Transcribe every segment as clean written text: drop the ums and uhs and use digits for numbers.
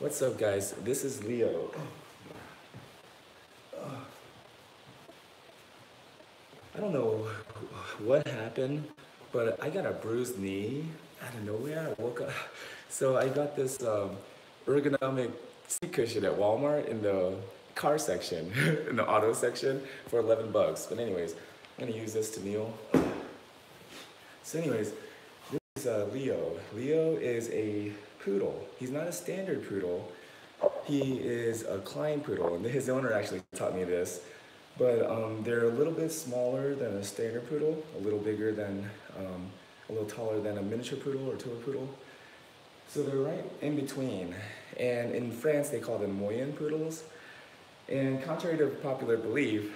What's up, guys? This is Leo. I don't know what happened, but I got a bruised knee out of nowhere. I woke up. So I got this ergonomic seat cushion at Walmart in the car section, in the auto section for 11 bucks. But anyways, I'm gonna use this to kneel. So anyways, this is Leo. Leo is a poodle. He's not a standard poodle. He is a Klein poodle, and his owner actually taught me this. But they're a little bit smaller than a standard poodle, a little bigger than, a little taller than a miniature poodle or toy poodle. So they're right in between. And in France, they call them moyen poodles. And contrary to popular belief,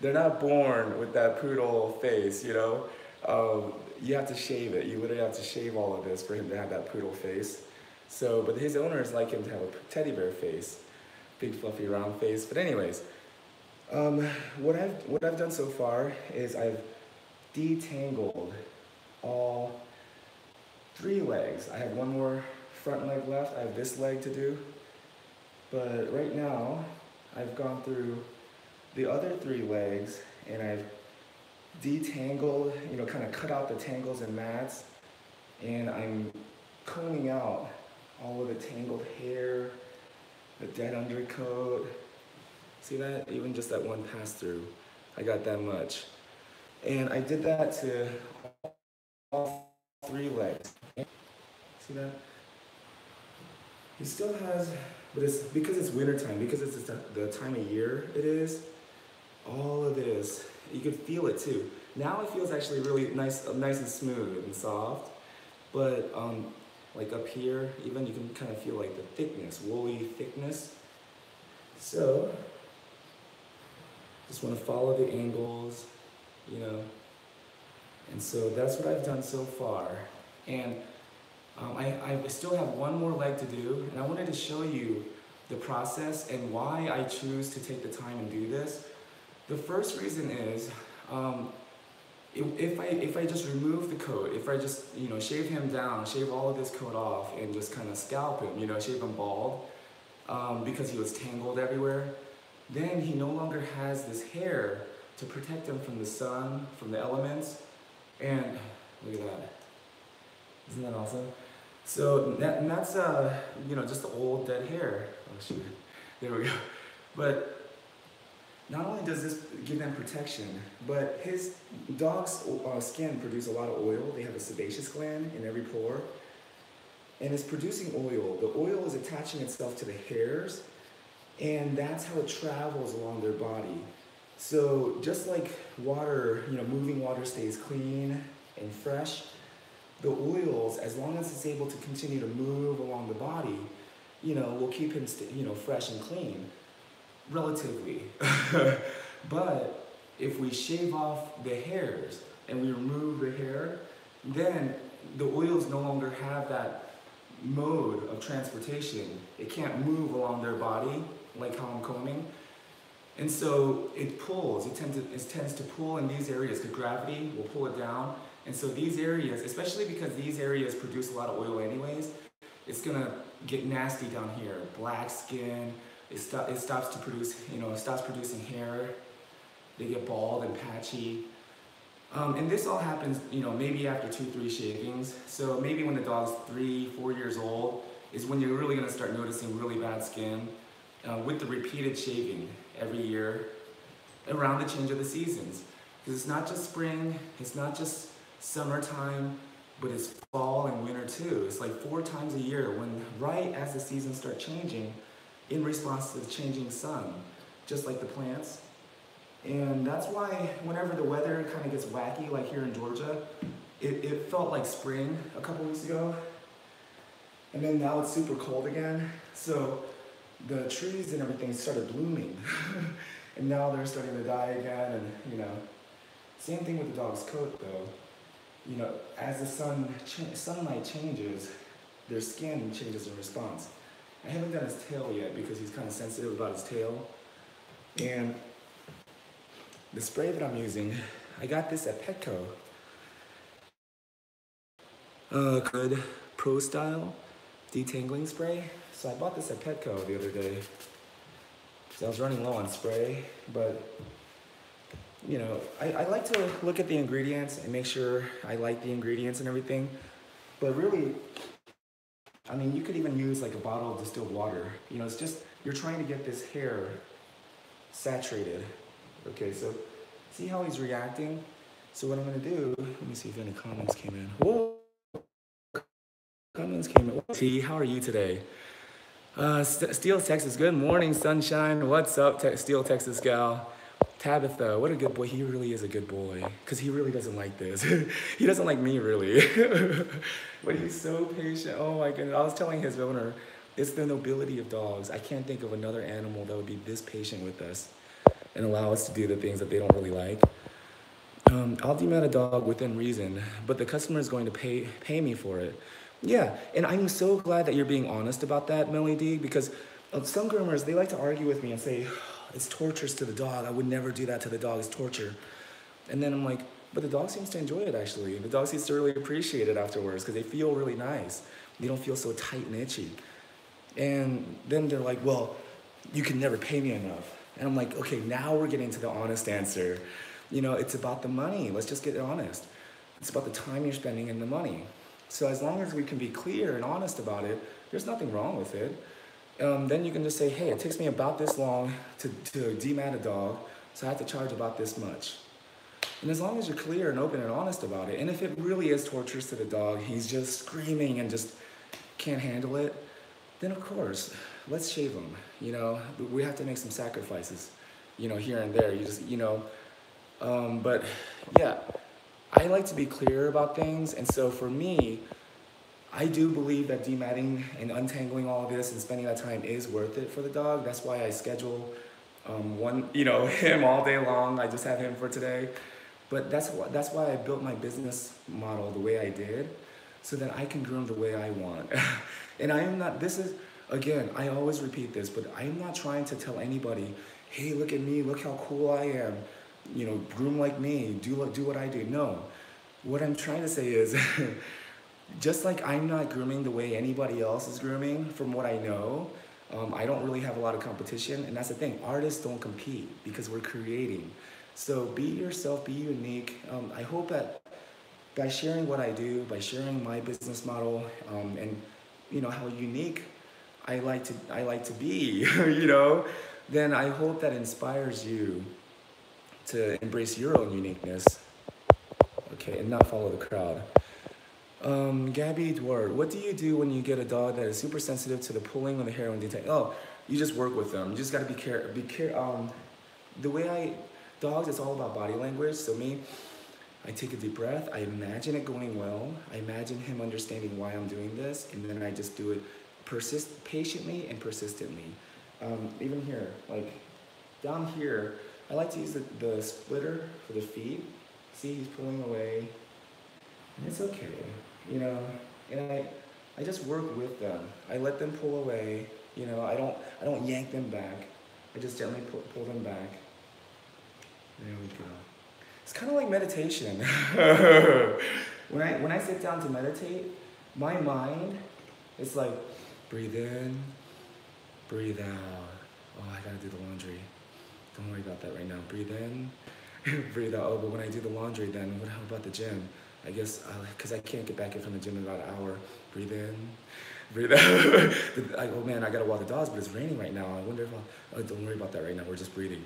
they're not born with that poodle face, you know? You have to shave it. You literally have to shave all of this for him to have that poodle face. So, but his owners like him to have a teddy bear face, big fluffy round face. But anyways, what I've done so far is I've detangled all 3 legs. I have one more front leg left. I have this leg to do. But right now, I've gone through the other 3 legs and I've detangled, you know, kind of cut out the tangles and mats, and I'm combing out all of the tangled hair, the dead undercoat. See that? Even just that one pass through, I got that much. And I did that to all 3 legs. See that? He still has, but it's because it's winter time, because it's the time of year it is, all of this, you could feel it too. Now it feels actually really nice and smooth and soft, but like up here, even you can kind of feel like the thickness, woolly thickness. So, just want to follow the angles, you know. And so that's what I've done so far. And I still have one more leg to do, and I wanted to show you the process and why I choose to take the time and do this. The first reason is, if I just remove the coat, if I just, you know, shave him down, shave all of this coat off and just kind of scalp him, you know, shave him bald, because he was tangled everywhere, then he no longer has this hair to protect him from the sun, from the elements. And look at that. Isn't that awesome? So that's, you know, just the old dead hair. Oh shoot, there we go. But not only does this give them protection, but his dog's skin produces a lot of oil. They have a sebaceous gland in every pore, and it's producing oil. The oil is attaching itself to the hairs, and that's how it travels along their body. So just like water, you know, moving water stays clean and fresh, the oils, as long as it's able to continue to move along the body, you know, will keep him, you know, fresh and clean. Relatively. But if we shave off the hairs and we remove the hair, then the oils no longer have that mode of transportation. It can't move along their body like how I'm combing. And so it pulls, it tends to pull in these areas because gravity will pull it down. And so these areas, especially because these areas produce a lot of oil anyways, it's gonna get nasty down here. Black skin, it stops to produce, you know, it stops producing hair. They get bald and patchy. And this all happens, you know, maybe after 2-3 shavings. So maybe when the dog's 3-4 years old is when you're really gonna start noticing really bad skin with the repeated shaving every year around the change of the seasons. Because it's not just spring, it's not just summertime, but it's fall and winter too. It's like 4 times a year when right as the seasons start changing, in response to the changing sun, just like the plants. And that's why whenever the weather kind of gets wacky, like here in Georgia, it felt like spring a couple weeks ago. And then now it's super cold again. So the trees and everything started blooming. And now they're starting to die again, and you know. Same thing with the dog's coat though. You know, as the sunlight changes, their skin changes in response. I haven't done his tail yet because he's kind of sensitive about his tail. And the spray that I'm using, I got this at Petco. Good Prostyle. detangling spray. So I bought this at Petco the other day. So I was running low on spray, but you know, I like to look at the ingredients and make sure I like the ingredients and everything. But really, I mean, you could even use like a bottle of distilled water. You know, it's just, you're trying to get this hair saturated. Okay, so see how he's reacting? So what I'm gonna do, let me see if any comments came in. Whoa, comments came in. T, how are you today? Steel, Texas, good morning, sunshine. What's up, Steel, Texas gal? Tabitha, what a good boy. He really is a good boy, because he really doesn't like this. He doesn't like me, really. But he's so patient. Oh my goodness. I was telling his owner, it's the nobility of dogs. I can't think of another animal that would be this patient with us and allow us to do the things that they don't really like. I'll demat a dog within reason, but the customer is going to pay me for it. Yeah, and I'm so glad that you're being honest about that, Melly D, because some groomers, they like to argue with me and say, it's torturous to the dog. I would never do that to the dog. It's torture. And then I'm like, but the dog seems to enjoy it, actually. The dog seems to really appreciate it afterwards because they feel really nice. They don't feel so tight and itchy. And then they're like, well, you can never pay me enough. And I'm like, okay, now we're getting to the honest answer. You know, it's about the money. Let's just get honest. It's about the time you're spending and the money. So as long as we can be clear and honest about it, there's nothing wrong with it. Then you can just say, hey, it takes me about this long to demat a dog, so I have to charge about this much. And as long as you're clear and open and honest about it, and if it really is torturous to the dog, he's just screaming and just can't handle it, then of course, let's shave him. You know, we have to make some sacrifices, you know, here and there. You just, you know, but yeah, I like to be clear about things. And so for me, I do believe that dematting and untangling all of this and spending that time is worth it for the dog. That's why I schedule him all day long. I just have him for today. But that's why I built my business model the way I did, so that I can groom the way I want. And I am not, this is, again, I always repeat this, but I am not trying to tell anybody, hey, look at me, look how cool I am. You know, groom like me, do what I do. No, what I'm trying to say is, just like I'm not grooming the way anybody else is grooming, from what I know, I don't really have a lot of competition. And that's the thing, artists don't compete because we're creating. So be yourself, be unique. I hope that by sharing what I do, by sharing my business model, and you know how unique I like to be, you know, then I hope that inspires you to embrace your own uniqueness, okay, and not follow the crowd. Gabby Dward, what do you do when you get a dog that is super sensitive to the pulling of the hair when detangling? Oh, you just work with them. You just got to be careful. The way dogs, it's all about body language. So me, I take a deep breath. I imagine it going well. I imagine him understanding why I'm doing this, and then I just do it patiently and persistently. Even here, like down here, I like to use the splitter for the feet. See, he's pulling away. And it's okay, you know. And I just work with them. I let them pull away. You know, I don't yank them back. I just gently pull them back. There we go. It's kind of like meditation. When I sit down to meditate, my mind is like, breathe in, breathe out. Oh, I gotta do the laundry. Don't worry about that right now. Breathe in, breathe out. Oh, but when I do the laundry, then how about the gym? I guess, because I can't get back in from the gym in about an hour. Breathe in, breathe out. Oh man, I gotta walk the dogs, but it's raining right now. I wonder if don't worry about that right now. We're just breathing.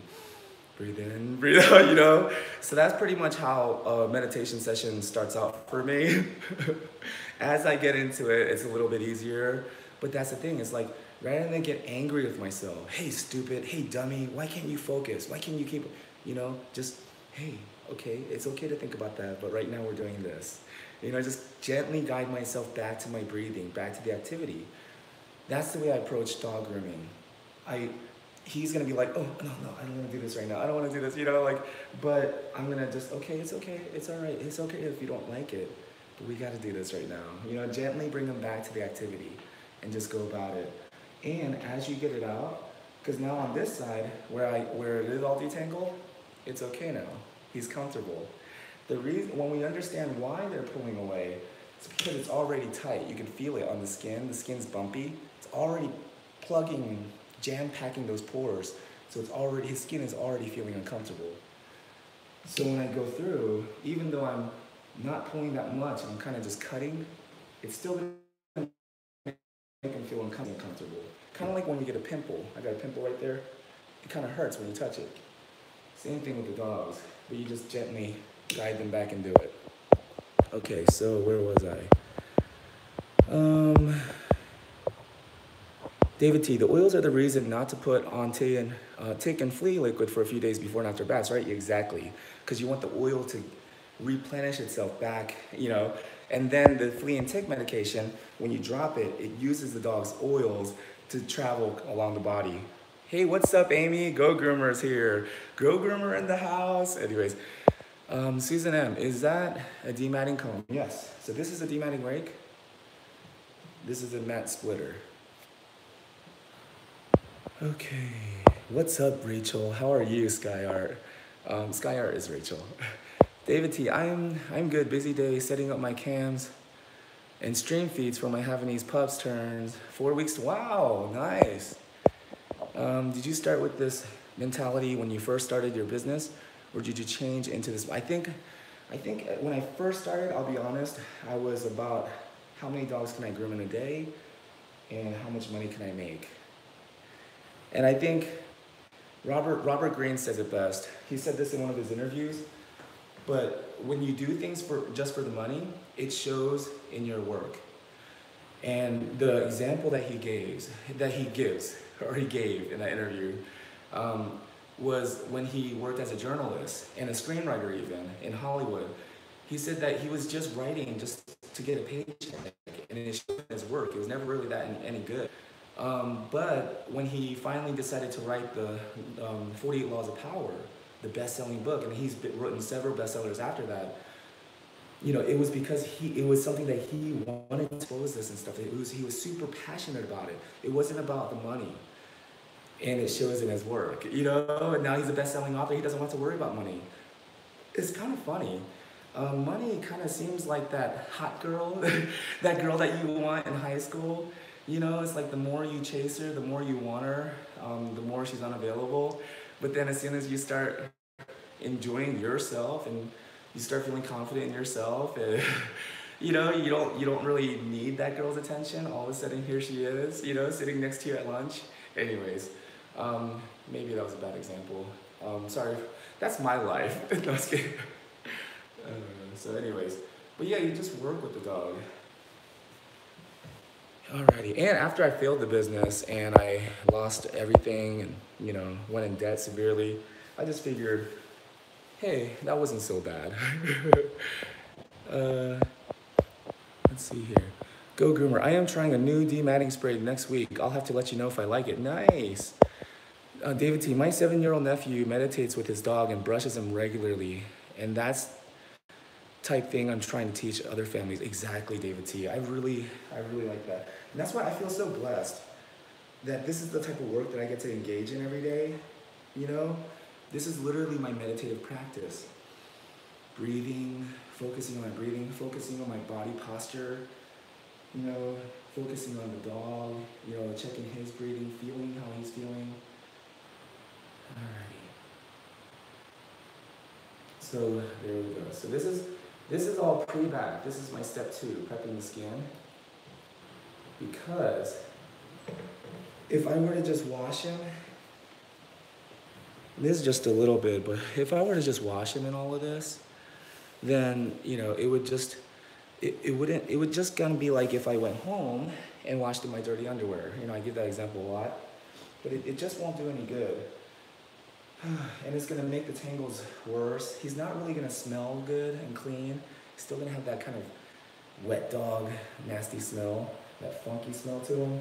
Breathe in, breathe out, you know? So that's pretty much how a meditation session starts out for me. As I get into it, it's a little bit easier. But that's the thing, it's like, rather than get angry with myself, hey stupid, hey dummy, why can't you focus? Why can't you keep, you know, just, hey, okay, it's okay to think about that, but right now we're doing this. You know, just gently guide myself back to my breathing, back to the activity. That's the way I approach dog grooming. He's gonna be like, oh, no, I don't wanna do this right now. I don't wanna do this, you know, like, but I'm gonna just, okay, it's all right. It's okay if you don't like it, but we gotta do this right now. You know, gently bring them back to the activity and just go about it. And as you get it out, because now on this side, where it is all detangled, it's okay now. He's comfortable. The reason, when we understand why they're pulling away, It's because it's already tight. You can feel it on the skin. The skin's bumpy. It's already plugging, jam-packing those pores. So it's already, his skin is already feeling uncomfortable. So when I go through, even though I'm not pulling that much, I'm kind of just cutting, it's still gonna make him feel uncomfortable. Kind of like when we get a pimple. I got a pimple right there. It kind of hurts when you touch it. Same thing with the dogs, but you just gently guide them back and do it. Okay, so where was I? David T, the oils are the reason not to put on tick and flea liquid for a few days before and after baths, right? Exactly, because you want the oil to replenish itself back, you know, and then the flea and tick medication, when you drop it, it uses the dog's oils to travel along the body. Hey, what's up, Amy? Go Groomer's here. Go Groomer in the house. Anyways, Susan M, is that a dematting comb? Yes. So this is a dematting rake. This is a mat splitter. Okay. What's up, Rachel? How are you, Sky Art? Sky Art is Rachel. David T, I'm good. Busy day setting up my cams and stream feeds for my Havanese pups turns 4 weeks. Wow, nice. Did you start with this mentality when you first started your business, or did you change into this? I think when I first started, I'll be honest, I was about how many dogs can I groom in a day and how much money can I make? And I think Robert Greene says it best. He said this in one of his interviews, but when you do things just for the money, it shows in your work. And the example that he gave in that interview, was when he worked as a journalist and a screenwriter even in Hollywood. He said that he was just writing just to get a paycheck, and it showed in his work. It was never really that any good. But when he finally decided to write the 48 Laws of Power, the best-selling book, and he's written several bestsellers after that, you know, it was because it was something that he wanted to expose this and stuff. He was super passionate about it. It wasn't about the money. And it shows in his work, you know, and now he's a best-selling author. He doesn't want to worry about money. It's kind of funny. Money kind of seems like that hot girl, that girl that you want in high school. You know, it's like the more you chase her, the more you want her, the more she's unavailable. But then as soon as you start enjoying yourself and you start feeling confident in yourself, and, you know, you don't really need that girl's attention. All of a sudden, here she is, you know, sitting next to you at lunch. Anyways, maybe that was a bad example. Sorry, that's my life. No, I was kidding. So anyways, but yeah, you just work with the dog. Alrighty, and after I failed the business and I lost everything and, you know, went in debt severely, I just figured, hey, that wasn't so bad. Let's see here. Go Groomer, I am trying a new dematting spray next week. I'll have to let you know if I like it. Nice. David T, my 7-year-old nephew meditates with his dog and brushes him regularly. And that's type thing I'm trying to teach other families. Exactly, David T. I really like that. And that's why I feel so blessed that this is the type of work that I get to engage in every day. You know, this is literally my meditative practice. Breathing, focusing on my breathing, focusing on my body posture, you know, focusing on the dog, you know, checking his breathing, feeling how he's feeling. Alrighty. So there we go. So this is all pre-bath. This is my step 2, prepping the skin. Because if I were to just wash him, this is just a little bit, but if I were to just wash him in all of this, then, you know, it would just gonna be like if I went home and washed in my dirty underwear. You know, I give that example a lot, but it just won't do any good. And it's gonna make the tangles worse. He's not really gonna smell good and clean. He's still gonna have that kind of wet dog, nasty smell, that funky smell to him,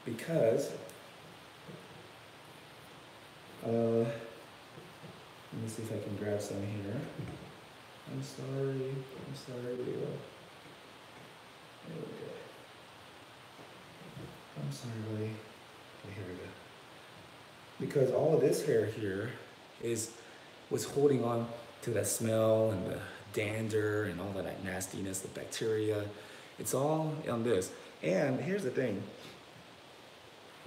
because, let me see if I can grab some here. I'm sorry, Leo. There we go. I'm sorry, Lily. Okay, here we go. Because all of this hair here was holding on to that smell and the dander and all that nastiness, the bacteria. It's all on this. And here's the thing.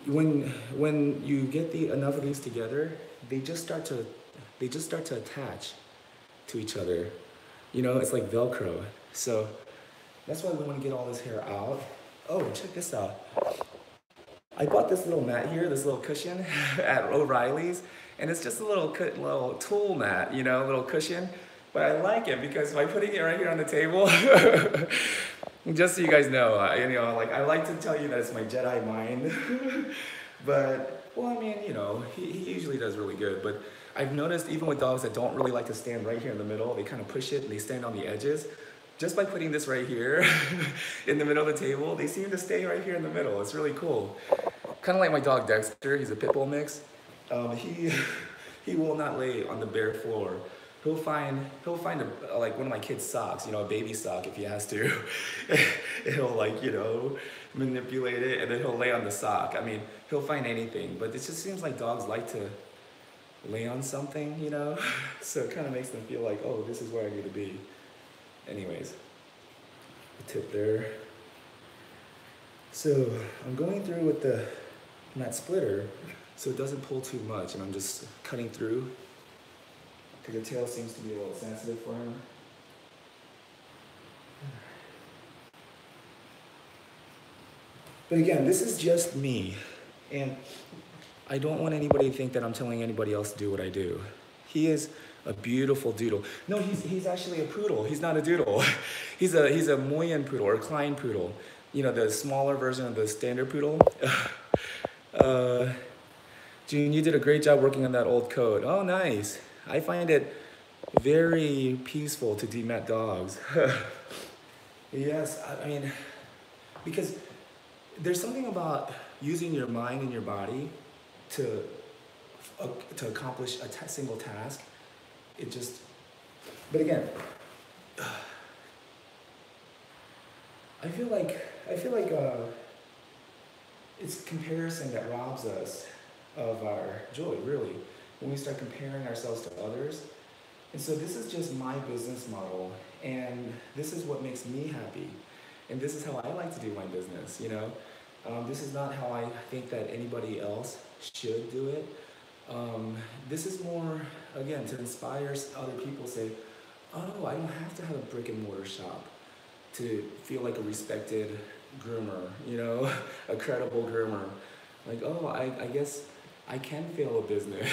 When you get enough of these together, they just start to attach to each other. You know, it's like Velcro. So that's why we want to get all this hair out. Oh, check this out. I bought this little mat here, this little cushion at O'Reilly's, and it's just a little tool mat, you know, a little cushion. But I like it because by putting it right here on the table, just so you guys know, you know, like I like to tell you that it's my Jedi mind. But, well, I mean, you know, he usually does really good. But I've noticed even with dogs that don't really like to stand right here in the middle, they kind of push it and they stand on the edges. Just by putting this right here in the middle of the table, they seem to stay right here in the middle. It's really cool. Kind of like my dog Dexter, he's a pit bull mix. He will not lay on the bare floor. He'll find like one of my kids' socks, you know, a baby sock if he has to. He'll like, you know, manipulate it and then he'll lay on the sock. I mean, he'll find anything, but it just seems like dogs like to lay on something, you know? So it kind of makes them feel like, oh, this is where I need to be. Anyways, a tip there. So I'm going through with the mat splitter so it doesn't pull too much, and I'm just cutting through because the tail seems to be a little sensitive for him. But again, this is just me, and I don't want anybody to think that I'm telling anybody else to do what I do. He is a beautiful doodle. No, he's actually a poodle. He's not a doodle. He's a Moyen poodle or a Klein poodle. You know, the smaller version of the standard poodle. June, you did a great job working on that old coat. Oh, nice. I find it very peaceful to demat dogs. Yes, I mean, because there's something about using your mind and your body to accomplish a single task. It just, but again, I feel like it's comparison that robs us of our joy, really, when we start comparing ourselves to others. And so this is just my business model, and this is what makes me happy, and this is how I like to do my business, you know? This is not how I think that anybody else should do it. This is more, again, to inspire other people, say, oh, I don't have to have a brick and mortar shop to feel like a respected groomer, you know, a credible groomer. Like, oh, I guess I can fail a business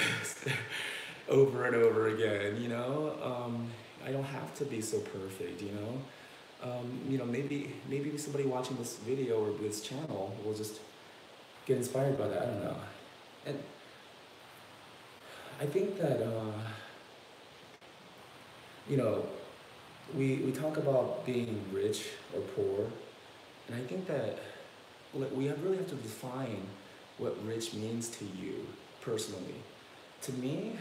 over and over again, you know? I don't have to be so perfect, you know? You know, maybe somebody watching this video or this channel will just get inspired by that, I don't know. And I think that, you know, we talk about being rich or poor, and I think that we really have to define what rich means to you personally. To me,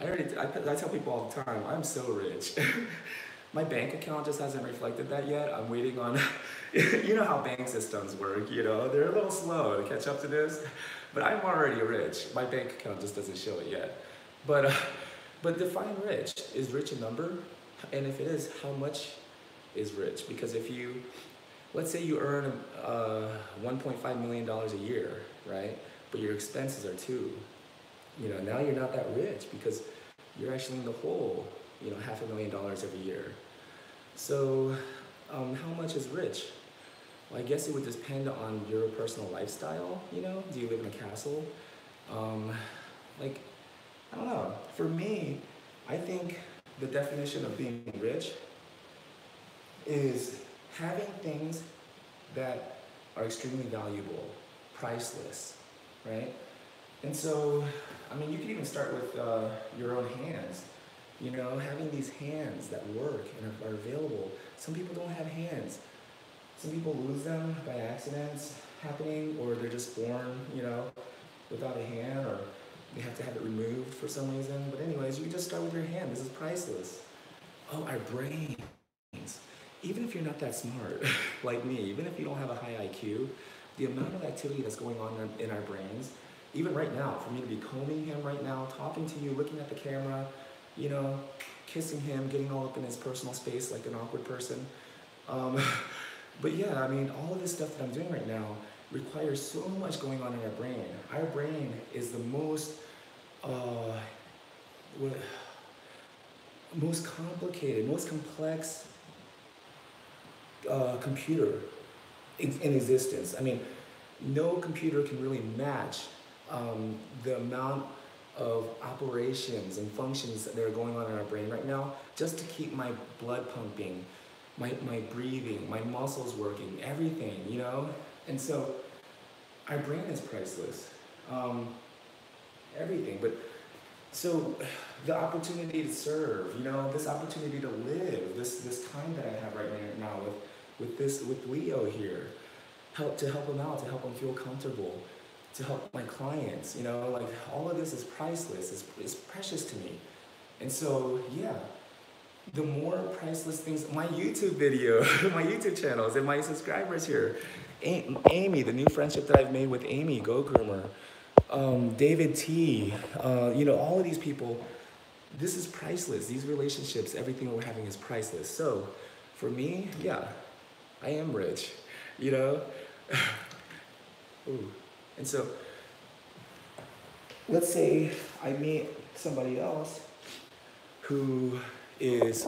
I tell people all the time, I'm so rich. My bank account just hasn't reflected that yet. I'm waiting on, you know how bank systems work, you know, they're a little slow to catch up to this, but I'm already rich. My bank account just doesn't show it yet. But define rich. Is rich a number? And if it is, how much is rich? Because if you, let's say you earn $1.5 million a year, right? But your expenses are $2 million. You know, now you're not that rich because you're actually in the hole, you know, $500,000 every year. So how much is rich? Well, I guess it would depend on your personal lifestyle, you know? Do you live in a castle? Like, I don't know. For me, I think the definition of being rich is having things that are extremely valuable, priceless, right? And so, I mean, you can even start with your own hands. You know, having these hands that work and are available. Some people don't have hands. Some people lose them by accidents happening, or they're just born, you know, without a hand, or they have to have it removed for some reason. But anyways, you can just start with your hand. This is priceless. Oh, our brains. Even if you're not that smart, like me, even if you don't have a high IQ, the amount of activity that's going on in our brains, even right now, for me to be combing him right now, talking to you, looking at the camera, you know, kissing him, getting all up in his personal space like an awkward person. Um, but yeah, I mean, all of this stuff that I'm doing right now requires so much going on in our brain. Our brain is the uh, most complicated, most complex computer in existence. I mean, no computer can really match the amount of operations and functions that are going on in our brain right now just to keep my blood pumping, my breathing, my muscles working, everything, you know? And so our brain is priceless. Everything. But so the opportunity to serve, you know, this opportunity to live, this time that I have right now with Leo here, to help him out, to help him feel comfortable, to help my clients, you know, like all of this is priceless, it's precious to me. And so, yeah, the more priceless things, my YouTube video, my YouTube channels, and my subscribers here, Amy, the new friendship that I've made with Amy, Go Groomer, David T, you know, all of these people, this is priceless. These relationships, everything we're having is priceless. So, for me, yeah, I am rich, you know? Ooh. And so, let's say I meet somebody else who is,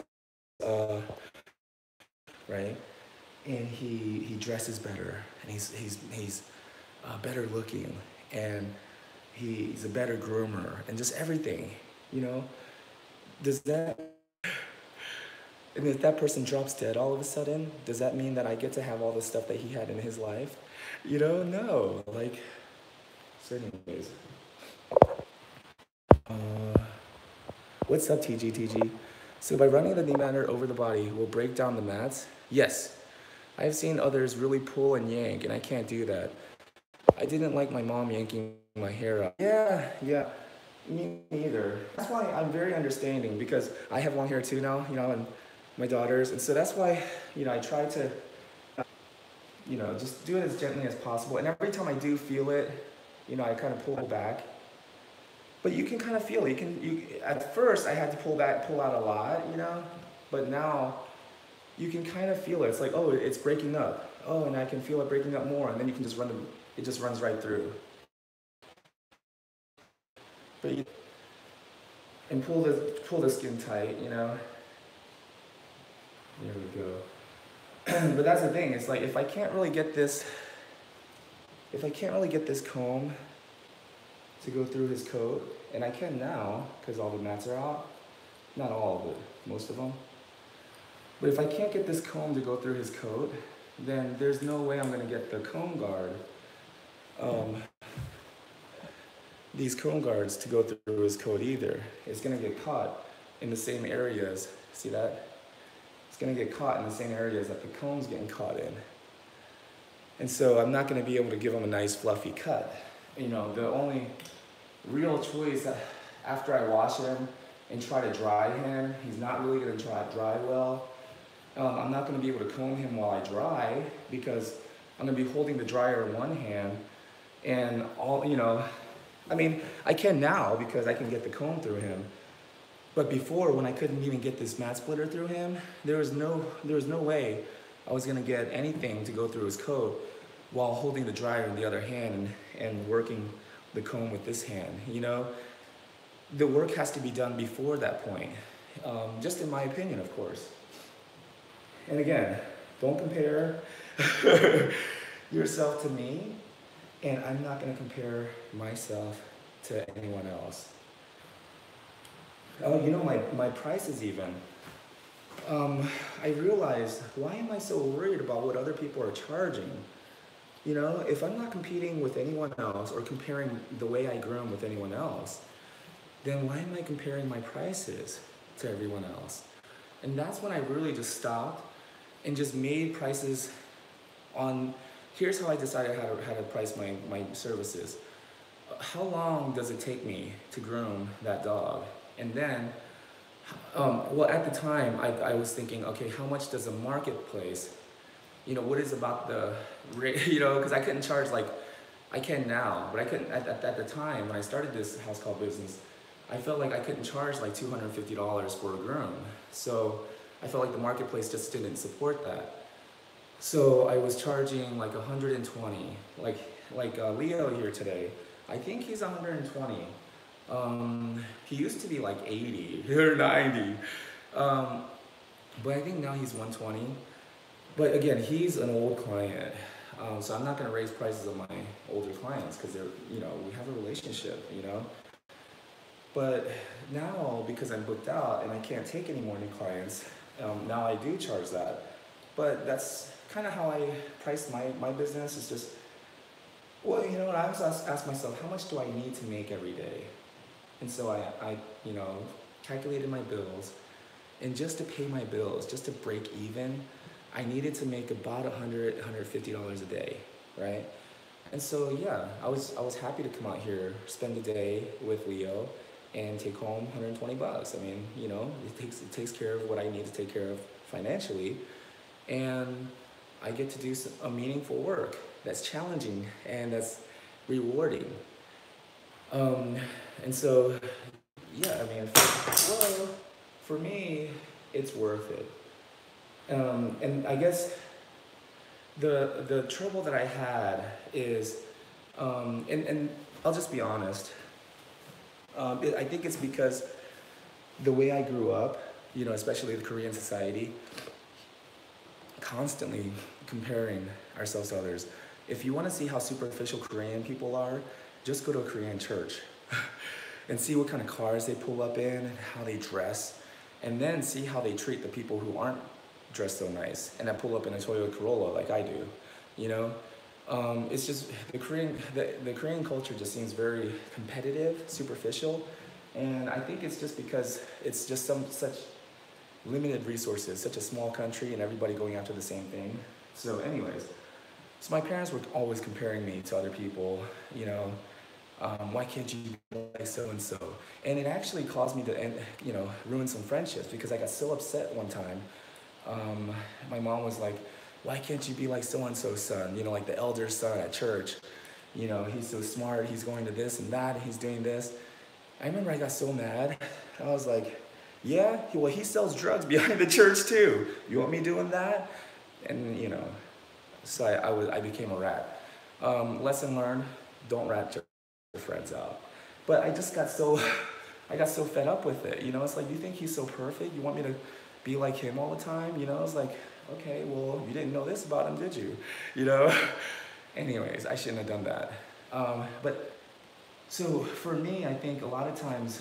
right, and he dresses better, and he's better looking, and he's a better groomer, and just everything, you know? Does that, and if that person drops dead all of a sudden, does that mean that I get to have all the stuff that he had in his life? You know, no, like, so anyways. What's up, TG? So by running the dematter over the body, will break down the mats? Yes. I've seen others really pull and yank, and I can't do that. I didn't like my mom yanking my hair out. Yeah, me neither. That's why I'm very understanding, because I have long hair too now, you know, and my daughters, and so that's why, you know, I try to, you know, just do it as gently as possible. And every time I do feel it, you know, I kind of pull back. But you can kind of feel it. At first, I had to pull out a lot, you know, but now you can kind of feel it. It's like, oh, it's breaking up. Oh, and I can feel it breaking up more, and then you can just it just runs right through. But and pull the skin tight, you know. There we go. But that's the thing. It's like if I can't really get this comb to go through his coat, and I can now because all the mats are out, not all, but most of them. But if I can't get this comb to go through his coat, then there's no way I'm going to get the comb guard, these comb guards to go through his coat either. It's going to get caught in the same areas. See that? It's going to get caught in the same areas that the comb's getting caught in. And so I'm not going to be able to give him a nice fluffy cut. You know, the only real choice after I wash him and try to dry him, he's not really going to dry well. I'm not going to be able to comb him while I dry because I'm going to be holding the dryer in one hand and all, you know, I mean, I can now because I can get the comb through him. But before, when I couldn't even get this mat splitter through him, there was no way I was going to get anything to go through his coat while holding the dryer in the other hand and working the comb with this hand, you know? The work has to be done before that point, just in my opinion, of course. And again, don't compare yourself to me, and I'm not gonna compare myself to anyone else. Oh, you know, my prices even. I realized, why am I so worried about what other people are charging? You know, if I'm not competing with anyone else or comparing the way I groom with anyone else, then why am I comparing my prices to everyone else? And that's when I really just stopped and just made prices on, here's how I decided how to price my services. How long does it take me to groom that dog? And then, well, at the time, I was thinking, okay, how much does a marketplace, you know, what is about the rate, you know, because I couldn't charge like, I can now, but I couldn't, at the time when I started this house call business, I felt like I couldn't charge like $250 for a groom. So I felt like the marketplace just didn't support that. So I was charging like 120, like Leo here today. I think he's 120. He used to be like 80 or 90. But I think now he's 120. But again, he's an old client. So I'm not gonna raise prices on my older clients because they're, we have a relationship, But now, because I'm booked out and I can't take any more new clients, now I do charge that. But that's kind of how I price my business. It's just, well, I also ask myself, how much do I need to make every day? And so I calculated my bills, and just to pay my bills, just to break even, I needed to make about $100, $150 a day, right? And so yeah, I was happy to come out here, spend the day with Leo, and take home 120 bucks. I mean, it takes care of what I need to take care of financially, and I get to do a meaningful work that's challenging and that's rewarding. And so, yeah, I mean, for me, it's worth it. And I guess the trouble that I had is, and I'll just be honest, I think it's because the way I grew up, especially the Korean society, constantly comparing ourselves to others. If you want to see how superficial Korean people are, just go to a Korean church and see what kind of cars they pull up in and how they dress, and then see how they treat the people who aren't dressed so nice and that pull up in a Toyota Corolla like I do. It's just the Korean culture just seems very competitive, superficial, and I think it's just because it's just such limited resources, such a small country, and everybody going after the same thing. So anyways, so my parents were always comparing me to other people, why can't you be like so-and-so? And it actually caused me to, ruin some friendships, because I got so upset one time. My mom was like, why can't you be like so-and-so's son? Like the elder son at church. He's so smart, he's going to this and that, and he's doing this. I remember I got so mad. I was like, yeah, well, he sells drugs behind the church too. You want me doing that? And, so I became a rat. Lesson learned, don't rat your friends out. But I just got so fed up with it. It's like, you think he's so perfect? You want me to be like him all the time? It's like, okay, well, you didn't know this about him, did you? Anyways, I shouldn't have done that. But so for me, I think a lot of times,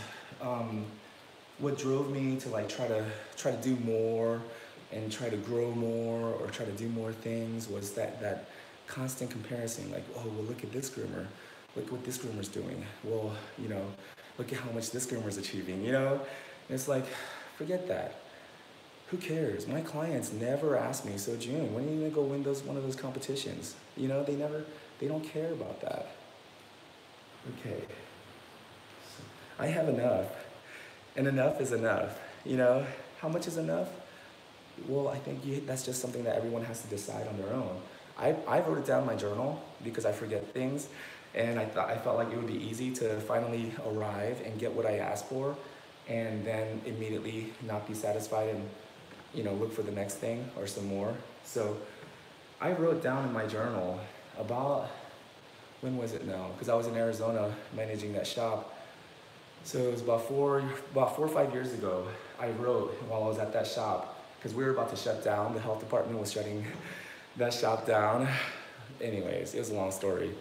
what drove me to like try to do more and try to grow more or try to do more things was that constant comparison. Like, oh, well, look at this groomer. Look what this groomer's doing. Well, look at how much this groomer's achieving, And it's like, forget that. Who cares? My clients never ask me, so June, when are you gonna go win one of those competitions? They don't care about that. Okay, so I have enough, and enough is enough. How much is enough? Well, I think that's just something that everyone has to decide on their own. I wrote it down in my journal because I forget things, and I felt like it would be easy to finally arrive and get what I asked for, and then immediately not be satisfied and look for the next thing or some more. So I wrote down in my journal about, when was it now? Because I was in Arizona managing that shop. So it was about 4 or 5 years ago. I wrote while I was at that shop, because we were about to shut down. The health department was shutting that shop down. Anyways, it was a long story.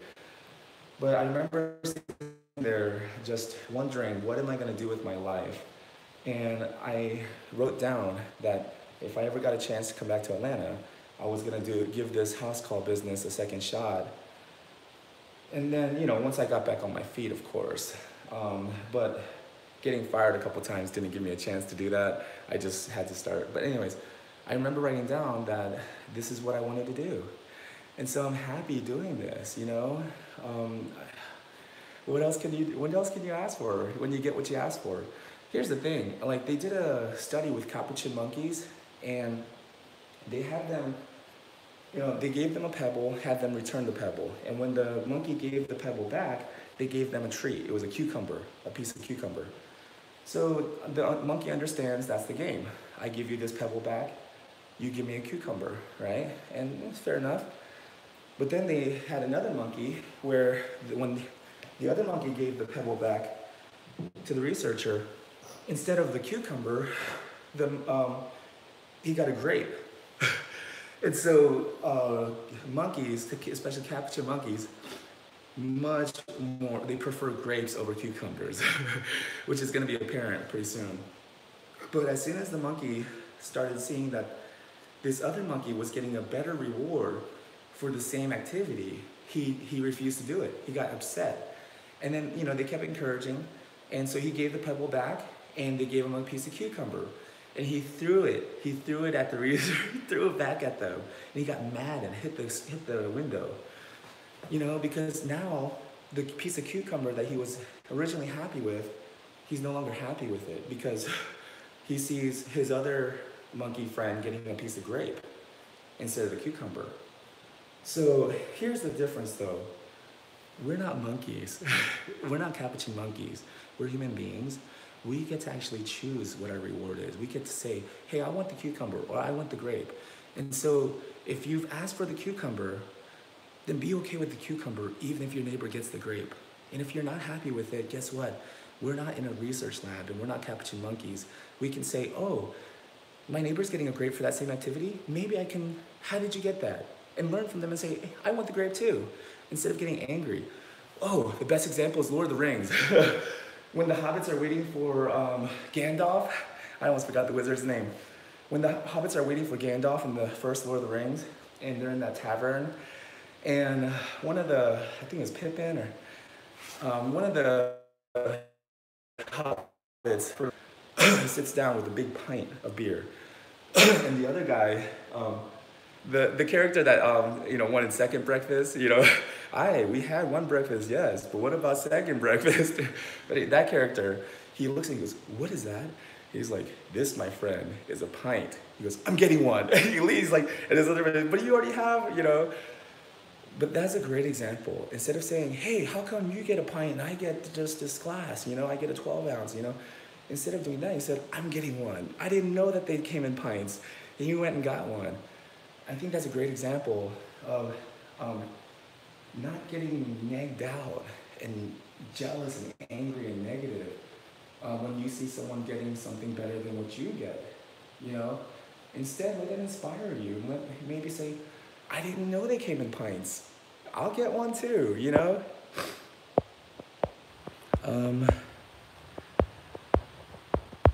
But I remember sitting there just wondering, what am I gonna do with my life? And I wrote down that if I ever got a chance to come back to Atlanta, I was gonna give this house call business a second shot. And then, once I got back on my feet, of course. But getting fired a couple times didn't give me a chance to do that. I just had to start. But anyways, I remember writing down that this is what I wanted to do. And so I'm happy doing this, What else can you ask for when you get what you ask for? Here's the thing, like they did a study with capuchin monkeys, and they had them, they gave them a pebble, had them return the pebble. And when the monkey gave the pebble back, they gave them a treat. It was a cucumber, a piece of cucumber. So the monkey understands that's the game. I give you this pebble back, you give me a cucumber, right? And it's fair enough. But then they had another monkey where when the other monkey gave the pebble back to the researcher, instead of the cucumber, he got a grape. And so monkeys, especially capuchin monkeys, much more, they prefer grapes over cucumbers, which is going to be apparent pretty soon. But as soon as the monkey started seeing that this other monkey was getting a better reward for the same activity, he refused to do it. He got upset. And then, they kept encouraging. And so he gave the pebble back, and they gave him a piece of cucumber. And he threw it. He threw it at the reader. He threw it back at them. And he got mad and hit the window. Because now the piece of cucumber that he was originally happy with, he's no longer happy with it because he sees his other monkey friend getting a piece of grape instead of the cucumber. So here's the difference though. We're not monkeys. We're not capuchin monkeys. We're human beings. We get to actually choose what our reward is. We get to say, hey, I want the cucumber or I want the grape. And so if you've asked for the cucumber, then be okay with the cucumber even if your neighbor gets the grape. And if you're not happy with it, guess what? We're not in a research lab and we're not capuchin monkeys. We can say, oh, my neighbor's getting a grape for that same activity. Maybe I can, how did you get that? And learn from them and say, hey, I want the grape too, instead of getting angry. Oh, the best example is Lord of the Rings. When the hobbits are waiting for Gandalf, I almost forgot the wizard's name. When the hobbits are waiting for Gandalf in the first Lord of the Rings, and they're in that tavern, and one of the, I think it was Pippin, or one of the hobbits sits down with a big pint of beer. And the other guy, the character that wanted second breakfast, we had one breakfast, yes, but what about second breakfast? But that character, he looks and he goes, what is that? He's like, this, my friend, is a pint. He goes, I'm getting one. He leaves like, and his other friend, but you already have, But that's a great example. Instead of saying, hey, how come you get a pint and I get just this glass, I get a 12 ounce, Instead of doing that, he said, I'm getting one. I didn't know that they came in pints. And you went and got one. I think that's a great example of not getting nagged out and jealous and angry and negative when you see someone getting something better than what you get, Instead, let it inspire you. Maybe say, I didn't know they came in pints. I'll get one too,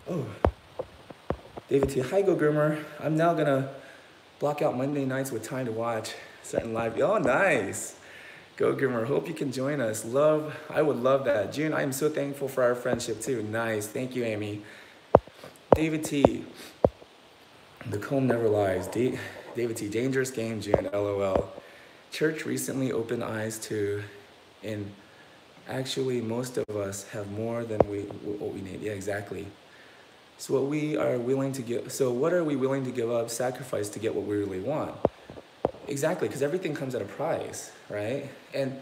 Oh, David T. Hi, Go Groomer. I'm now gonna block out Monday nights with time to watch certain live. Oh, nice. Go Groomer. Hope you can join us. I would love that. June, I am so thankful for our friendship too. Nice. Thank you, Amy. David T. The comb never lies. David T. Dangerous game, June. LOL. Church recently opened eyes to, and actually most of us have more than what we need. Yeah, exactly. So what are we willing to give up, sacrifice to get what we really want? Exactly, because everything comes at a price, right? And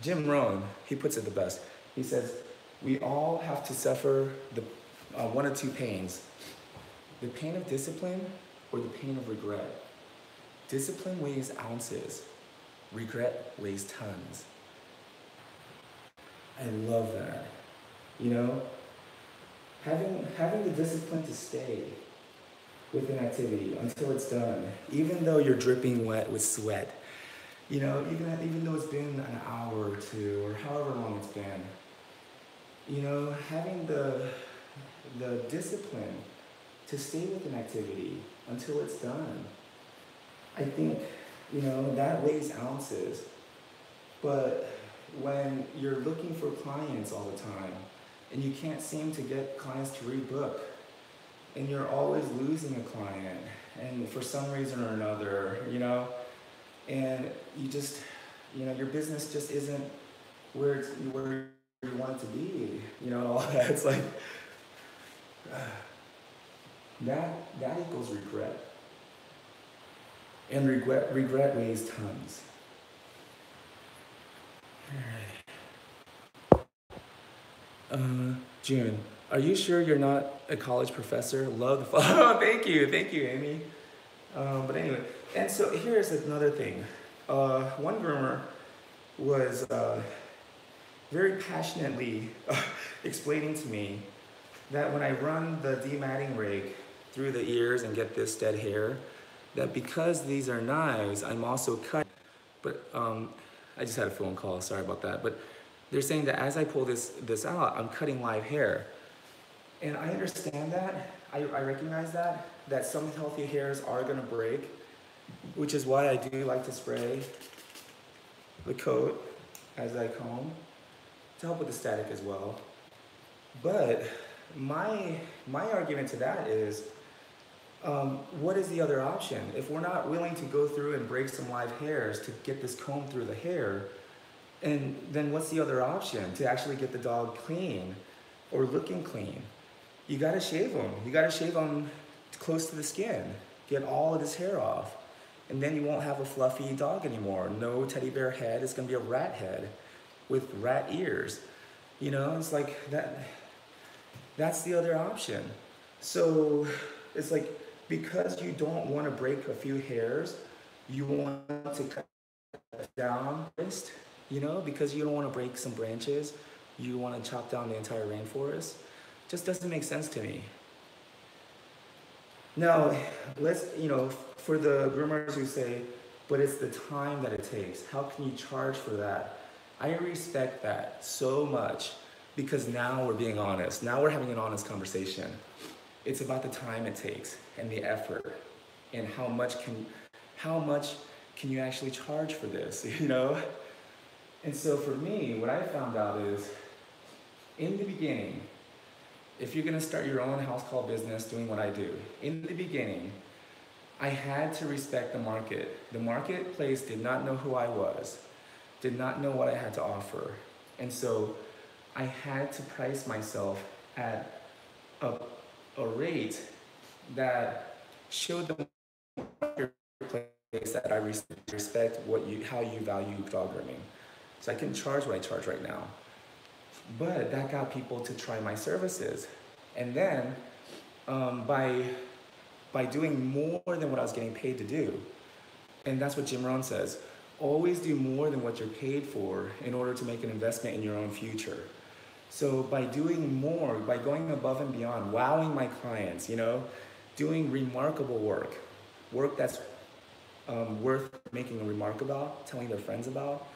Jim Rohn, he puts it the best. He says, we all have to suffer the one of two pains. The pain of discipline or the pain of regret. Discipline weighs ounces. Regret weighs tons. I love that. Having the discipline to stay with an activity until it's done, even though you're dripping wet with sweat, even though it's been an hour or two or however long it's been, having the discipline to stay with an activity until it's done. I think, that weighs ounces. But when you're looking for clients all the time and you can't seem to get clients to rebook and you're always losing a client and for some reason or another, and you just, your business just isn't where you want it to be, and all that. It's like, that equals regret. And regret weighs tons. All right. June, are you sure you're not a college professor? Love the follow. Oh, thank you, Amy. But anyway, and so here's another thing. One groomer was very passionately explaining to me that when I run the dematting rake through the ears and get this dead hair, that because these are knives, I'm also cutting. But I just had a phone call, sorry about that. But they're saying that as I pull this out, I'm cutting live hair. And I understand that, I recognize that some healthy hairs are gonna break, which is why I do like to spray the coat as I comb to help with the static as well. But my argument to that is, what is the other option? If we're not willing to go through and break some live hairs to get this comb through the hair, and then what's the other option to actually get the dog clean or looking clean? You gotta shave them. You gotta shave them close to the skin. Get all of this hair off. And then you won't have a fluffy dog anymore. No teddy bear head, it's gonna be a rat head with rat ears. You know, it's like that's the other option. So it's like, because you don't want to break a few hairs, you want to cut down, you know, because you don't want to break some branches, you want to chop down the entire rainforest. Just doesn't make sense to me. Now, let's, you know, for the groomers who say, but it's the time that it takes, how can you charge for that? I respect that so much, because now we're being honest. Now we're having an honest conversation. It's about the time it takes and the effort and how much can you actually charge for this, you know? And so for me, what I found out is, in the beginning, if you're gonna start your own house call business doing what I do, in the beginning, I had to respect the market. The marketplace did not know who I was, did not know what I had to offer. And so I had to price myself at a rate that showed the marketplace that I respect how you value dog grooming. So I can charge what I charge right now. But that got people to try my services. And then by doing more than what I was getting paid to do, and that's what Jim Rohn says, always do more than what you're paid for in order to make an investment in your own future. So by doing more, by going above and beyond, wowing my clients, you know, doing remarkable work that's worth making a remark about, telling their friends about,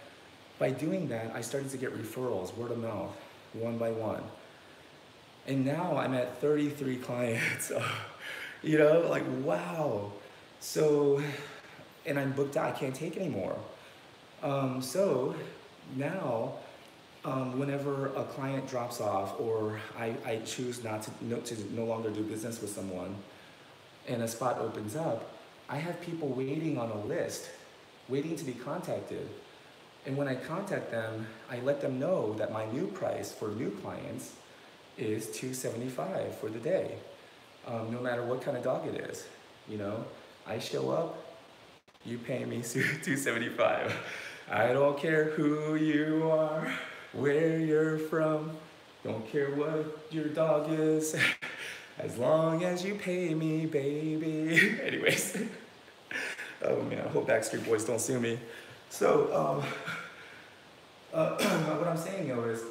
by doing that, I started to get referrals, word of mouth, one by one. And now I'm at 33 clients, you know, like, wow. So, and I'm booked out, I can't take anymore. So now, whenever a client drops off, or I choose to no longer do business with someone, and a spot opens up, I have people waiting on a list, waiting to be contacted. And when I contact them, I let them know that my new price for new clients is $275 for the day, no matter what kind of dog it is. You know, I show up, you pay me $275. I don't care who you are, where you're from, don't care what your dog is, as long as you pay me, baby. Anyways, oh man, I hope Backstreet Boys don't sue me. So, what I'm saying though is,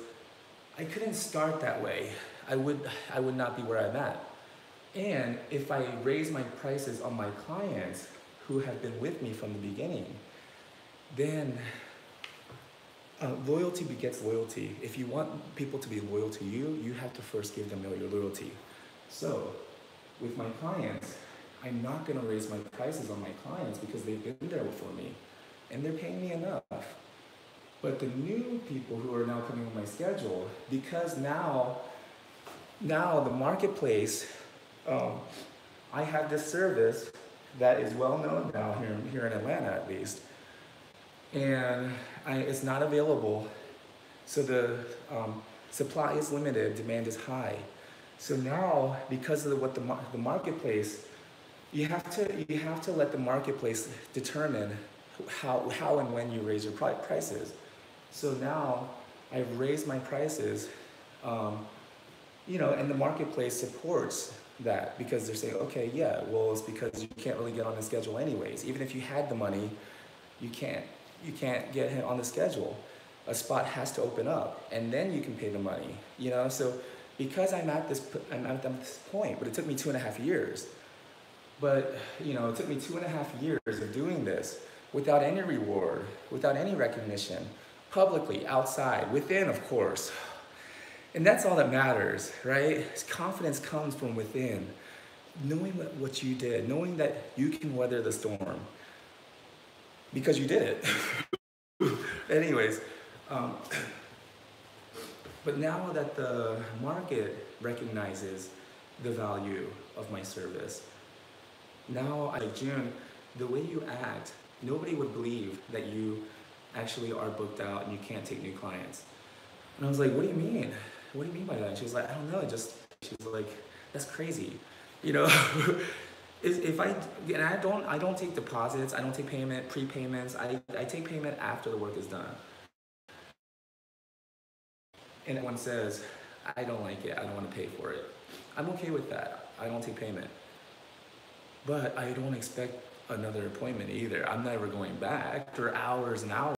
I couldn't start that way. I would not be where I'm at. And if I raise my prices on my clients who have been with me from the beginning, then loyalty begets loyalty. If you want people to be loyal to you, you have to first give them your loyalty. So, with my clients, I'm not gonna raise my prices on my clients because they've been there before me, and they're paying me enough. But the new people who are now coming on my schedule, because now the marketplace, I have this service that is well known now here in Atlanta at least, and it's not available. So the supply is limited, demand is high. So now, because of what the marketplace, you have to let the marketplace determine how and when you raise your prices. So now I've raised my prices and the marketplace supports that because they're saying, okay, yeah, well, it's because you can't really get on the schedule anyways. Even if you had the money, you can't get him on the schedule. A spot has to open up, and then you can pay the money. So because I'm at this point, but it took me 2.5 years. But it took me 2.5 years of doing this without any reward, without any recognition, publicly, outside, within, of course. And that's all that matters, right? Confidence comes from within. Knowing what you did, knowing that you can weather the storm because you did it. Anyways, but now that the market recognizes the value of my service, now, like June, the way you act, nobody would believe that you actually are booked out and you can't take new clients. And I was like, what do you mean? What do you mean by that? And she was like, I don't know, she was like, that's crazy. If I don't take deposits, I don't take payment, prepayments, I take payment after the work is done. And everyone says, I don't like it, I don't want to pay for it. I'm okay with that. I don't take payment. But I don't expect another appointment either. I'm never going back for hours and hours.